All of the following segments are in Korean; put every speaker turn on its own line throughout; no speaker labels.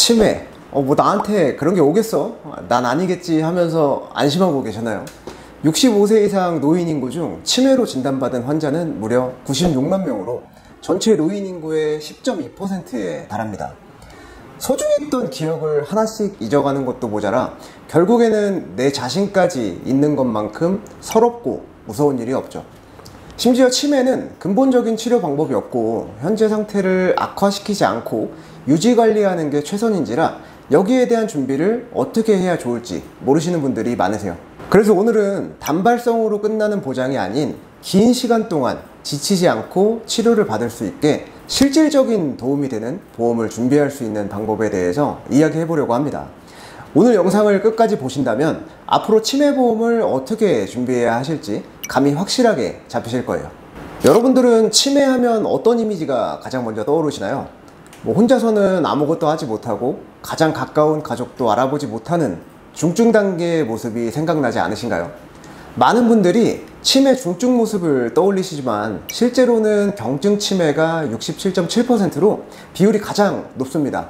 치매, 뭐 나한테 그런 게 오겠어? 난 아니겠지 하면서 안심하고 계셨나요? 65세 이상 노인 인구 중 치매로 진단받은 환자는 무려 96만 명으로 전체 노인 인구의 10.2%에 달합니다. 소중했던 기억을 하나씩 잊어가는 것도 모자라 결국에는 내 자신까지 잊는 것만큼 서럽고 무서운 일이 없죠. 심지어 치매는 근본적인 치료 방법이 없고 현재 상태를 악화시키지 않고 유지관리하는 게 최선인지라 여기에 대한 준비를 어떻게 해야 좋을지 모르시는 분들이 많으세요. 그래서 오늘은 단발성으로 끝나는 보장이 아닌 긴 시간 동안 지치지 않고 치료를 받을 수 있게 실질적인 도움이 되는 보험을 준비할 수 있는 방법에 대해서 이야기해 보려고 합니다. 오늘 영상을 끝까지 보신다면 앞으로 치매보험을 어떻게 준비해야 하실지 감이 확실하게 잡히실 거예요. 여러분들은 치매하면 어떤 이미지가 가장 먼저 떠오르시나요? 혼자서는 아무것도 하지 못하고 가장 가까운 가족도 알아보지 못하는 중증 단계의 모습이 생각나지 않으신가요? 많은 분들이 치매 중증 모습을 떠올리시지만 실제로는 경증 치매가 67.7%로 비율이 가장 높습니다.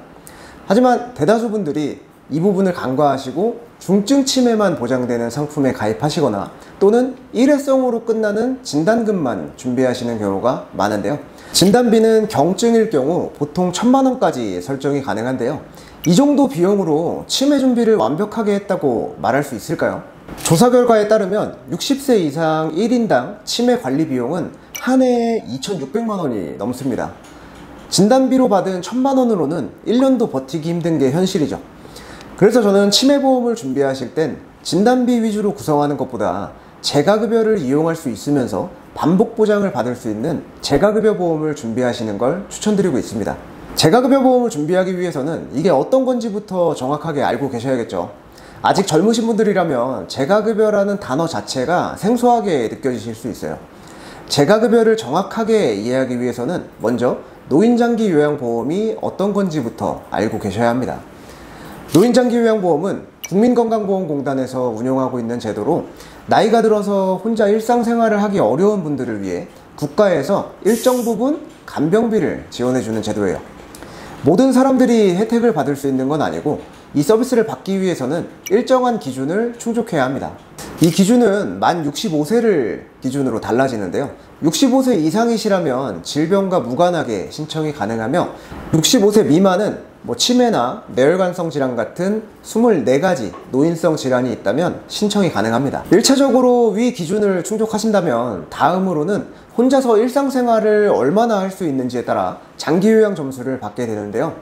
하지만 대다수 분들이 이 부분을 간과하시고 중증 치매만 보장되는 상품에 가입하시거나 또는 일회성으로 끝나는 진단금만 준비하시는 경우가 많은데요. 진단비는 경증일 경우 보통 1,000만 원까지 설정이 가능한데요. 이 정도 비용으로 치매 준비를 완벽하게 했다고 말할 수 있을까요? 조사 결과에 따르면 60세 이상 1인당 치매 관리 비용은 한 해에 2,600만 원이 넘습니다. 진단비로 받은 1,000만 원으로는 1년도 버티기 힘든 게 현실이죠. 그래서 저는 치매보험을 준비하실 땐 진단비 위주로 구성하는 것보다 재가급여를 이용할 수 있으면서 반복 보장을 받을 수 있는 재가급여 보험을 준비하시는 걸 추천드리고 있습니다. 재가급여 보험을 준비하기 위해서는 이게 어떤 건지부터 정확하게 알고 계셔야겠죠. 아직 젊으신 분들이라면 재가급여라는 단어 자체가 생소하게 느껴지실 수 있어요. 재가급여를 정확하게 이해하기 위해서는 먼저 노인장기 요양보험이 어떤 건지부터 알고 계셔야 합니다. 노인장기 요양보험은 국민건강보험공단에서 운영하고 있는 제도로 나이가 들어서 혼자 일상생활을 하기 어려운 분들을 위해 국가에서 일정 부분 간병비를 지원해주는 제도예요. 모든 사람들이 혜택을 받을 수 있는 건 아니고 이 서비스를 받기 위해서는 일정한 기준을 충족해야 합니다. 이 기준은 만 65세를 기준으로 달라지는데요. 65세 이상이시라면 질병과 무관하게 신청이 가능하며 65세 미만은 치매나 뇌혈관성 질환 같은 24가지 노인성 질환이 있다면 신청이 가능합니다. 1차적으로 위 기준을 충족하신다면 다음으로는 혼자서 일상생활을 얼마나 할 수 있는지에 따라 장기요양 점수를 받게 되는데요.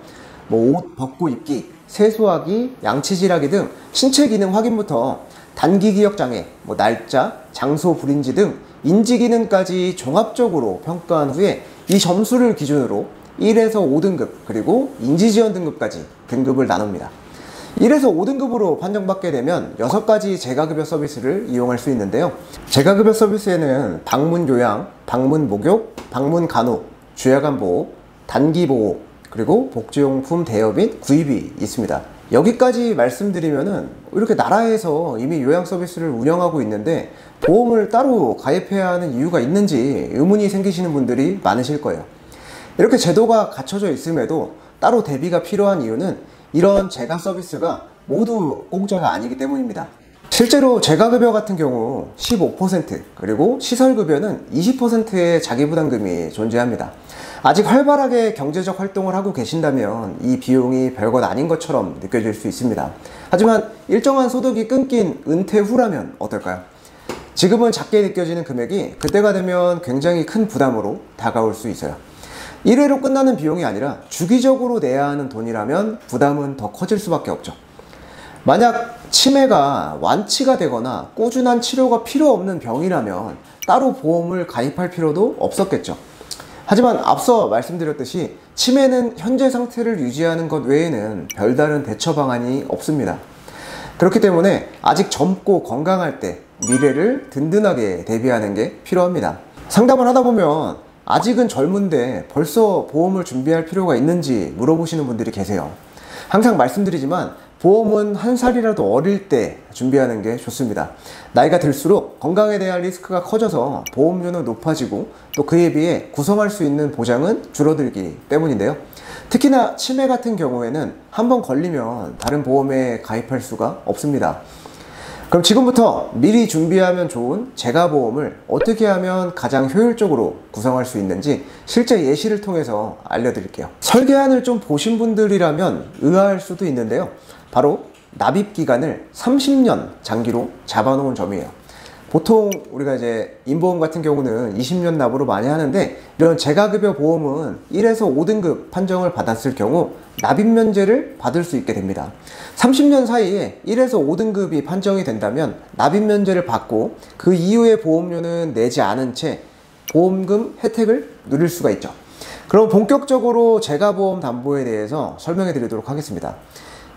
옷 벗고 입기, 세수하기, 양치질하기 등 신체 기능 확인부터 단기 기억 장애, 날짜, 장소 불인지 등 인지 기능까지 종합적으로 평가한 후에 이 점수를 기준으로 1에서 5등급 그리고 인지지원 등급까지 등급을 나눕니다. 1에서 5등급으로 판정받게 되면 6가지 재가급여 서비스를 이용할 수 있는데요. 재가급여 서비스에는 방문 요양, 방문 목욕, 방문 간호, 주야간 보호, 단기 보호, 그리고 복지용품 대여 및 구입이 있습니다. 여기까지 말씀드리면은 이렇게 나라에서 이미 요양 서비스를 운영하고 있는데 보험을 따로 가입해야 하는 이유가 있는지 의문이 생기시는 분들이 많으실 거예요. 이렇게 제도가 갖춰져 있음에도 따로 대비가 필요한 이유는 이런 재가 서비스가 모두 공짜가 아니기 때문입니다. 실제로 재가급여 같은 경우 15% 그리고 시설급여는 20%의 자기부담금이 존재합니다. 아직 활발하게 경제적 활동을 하고 계신다면 이 비용이 별것 아닌 것처럼 느껴질 수 있습니다. 하지만 일정한 소득이 끊긴 은퇴 후라면 어떨까요? 지금은 작게 느껴지는 금액이 그때가 되면 굉장히 큰 부담으로 다가올 수 있어요. 1회로 끝나는 비용이 아니라 주기적으로 내야 하는 돈이라면 부담은 더 커질 수밖에 없죠. 만약 치매가 완치가 되거나 꾸준한 치료가 필요 없는 병이라면 따로 보험을 가입할 필요도 없었겠죠. 하지만 앞서 말씀드렸듯이 치매는 현재 상태를 유지하는 것 외에는 별다른 대처 방안이 없습니다. 그렇기 때문에 아직 젊고 건강할 때 미래를 든든하게 대비하는 게 필요합니다. 상담을 하다 보면 아직은 젊은데 벌써 보험을 준비할 필요가 있는지 물어보시는 분들이 계세요. 항상 말씀드리지만 보험은 한 살이라도 어릴 때 준비하는 게 좋습니다. 나이가 들수록 건강에 대한 리스크가 커져서 보험료는 높아지고 또 그에 비해 구성할 수 있는 보장은 줄어들기 때문인데요. 특히나 치매 같은 경우에는 한번 걸리면 다른 보험에 가입할 수가 없습니다. 그럼 지금부터 미리 준비하면 좋은 재가보험을 어떻게 하면 가장 효율적으로 구성할 수 있는지 실제 예시를 통해서 알려드릴게요. 설계안을 좀 보신 분들이라면 의아할 수도 있는데요. 바로 납입기간을 30년 장기로 잡아놓은 점이에요. 보통 우리가 이제 인보험 같은 경우는 20년 납으로 많이 하는데, 이런 재가급여 보험은 1에서 5등급 판정을 받았을 경우 납입 면제를 받을 수 있게 됩니다. 30년 사이에 1에서 5등급이 판정이 된다면 납입 면제를 받고 그 이후에 보험료는 내지 않은 채 보험금 혜택을 누릴 수가 있죠. 그럼 본격적으로 재가보험 담보에 대해서 설명해 드리도록 하겠습니다.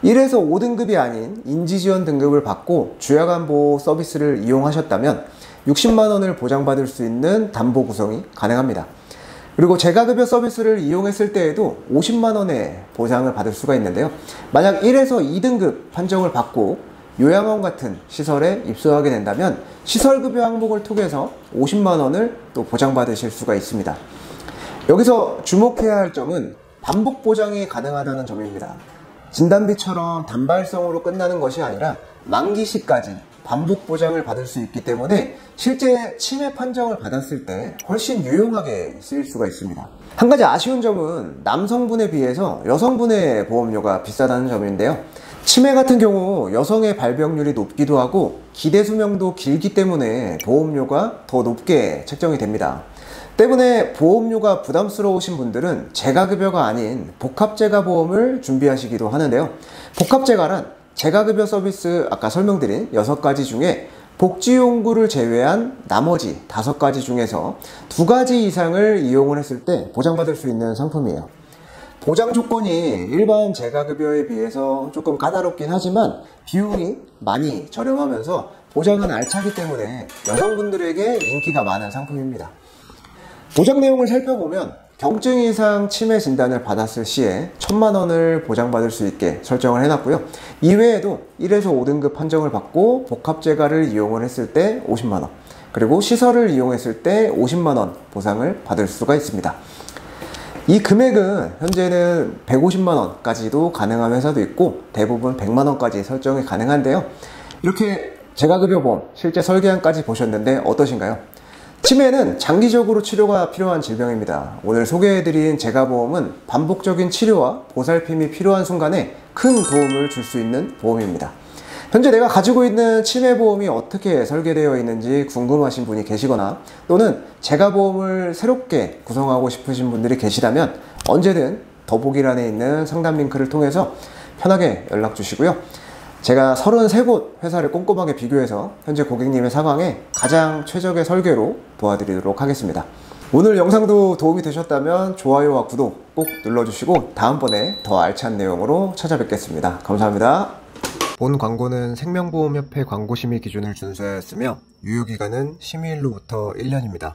1에서 5등급이 아닌 인지지원 등급을 받고 주야간보호 서비스를 이용하셨다면 60만원을 보장받을 수 있는 담보 구성이 가능합니다. 그리고 재가급여 서비스를 이용했을 때에도 50만원의 보장을 받을 수가 있는데요. 만약 1에서 2등급 판정을 받고 요양원 같은 시설에 입소하게 된다면 시설급여 항목을 통해서 50만원을 또 보장받으실 수가 있습니다. 여기서 주목해야 할 점은 반복 보장이 가능하다는 점입니다. 진단비처럼 단발성으로 끝나는 것이 아니라 만기 시까지 반복 보장을 받을 수 있기 때문에 실제 치매 판정을 받았을 때 훨씬 유용하게 쓰일 수가 있습니다. 한 가지 아쉬운 점은 남성분에 비해서 여성분의 보험료가 비싸다는 점인데요. 치매 같은 경우 여성의 발병률이 높기도 하고 기대 수명도 길기 때문에 보험료가 더 높게 책정이 됩니다. 때문에 보험료가 부담스러우신 분들은 재가급여가 아닌 복합재가보험을 준비하시기도 하는데요. 복합재가란 재가급여 서비스 아까 설명드린 6가지 중에 복지용구를 제외한 나머지 5가지 중에서 2가지 이상을 이용을 했을 때 보장받을 수 있는 상품이에요. 보장 조건이 일반 재가급여에 비해서 조금 까다롭긴 하지만 비용이 많이 저렴하면서 보장은 알차기 때문에 여성분들에게 인기가 많은 상품입니다. 보장 내용을 살펴보면 경증 이상 치매 진단을 받았을 시에 1000만원을 보장받을 수 있게 설정을 해놨고요. 이외에도 1에서 5등급 판정을 받고 복합재가를 이용을 했을 때 50만원, 그리고 시설을 이용했을 때 50만원 보상을 받을 수가 있습니다. 이 금액은 현재는 150만원까지도 가능한 회사도 있고 대부분 100만원까지 설정이 가능한데요. 이렇게 재가급여보험 실제 설계안까지 보셨는데 어떠신가요? 치매는 장기적으로 치료가 필요한 질병입니다. 오늘 소개해드린 재가보험은 반복적인 치료와 보살핌이 필요한 순간에 큰 도움을 줄 수 있는 보험입니다. 현재 내가 가지고 있는 치매보험이 어떻게 설계되어 있는지 궁금하신 분이 계시거나 또는 재가보험을 새롭게 구성하고 싶으신 분들이 계시다면 언제든 더보기란에 있는 상담 링크를 통해서 편하게 연락 주시고요. 제가 33곳 회사를 꼼꼼하게 비교해서 현재 고객님의 상황에 가장 최적의 설계로 도와드리도록 하겠습니다. 오늘 영상도 도움이 되셨다면 좋아요와 구독 꼭 눌러주시고 다음번에 더 알찬 내용으로 찾아뵙겠습니다. 감사합니다. 본 광고는 생명보험협회 광고심의 기준을 준수하였으며 유효기간은 심의일로부터 1년입니다.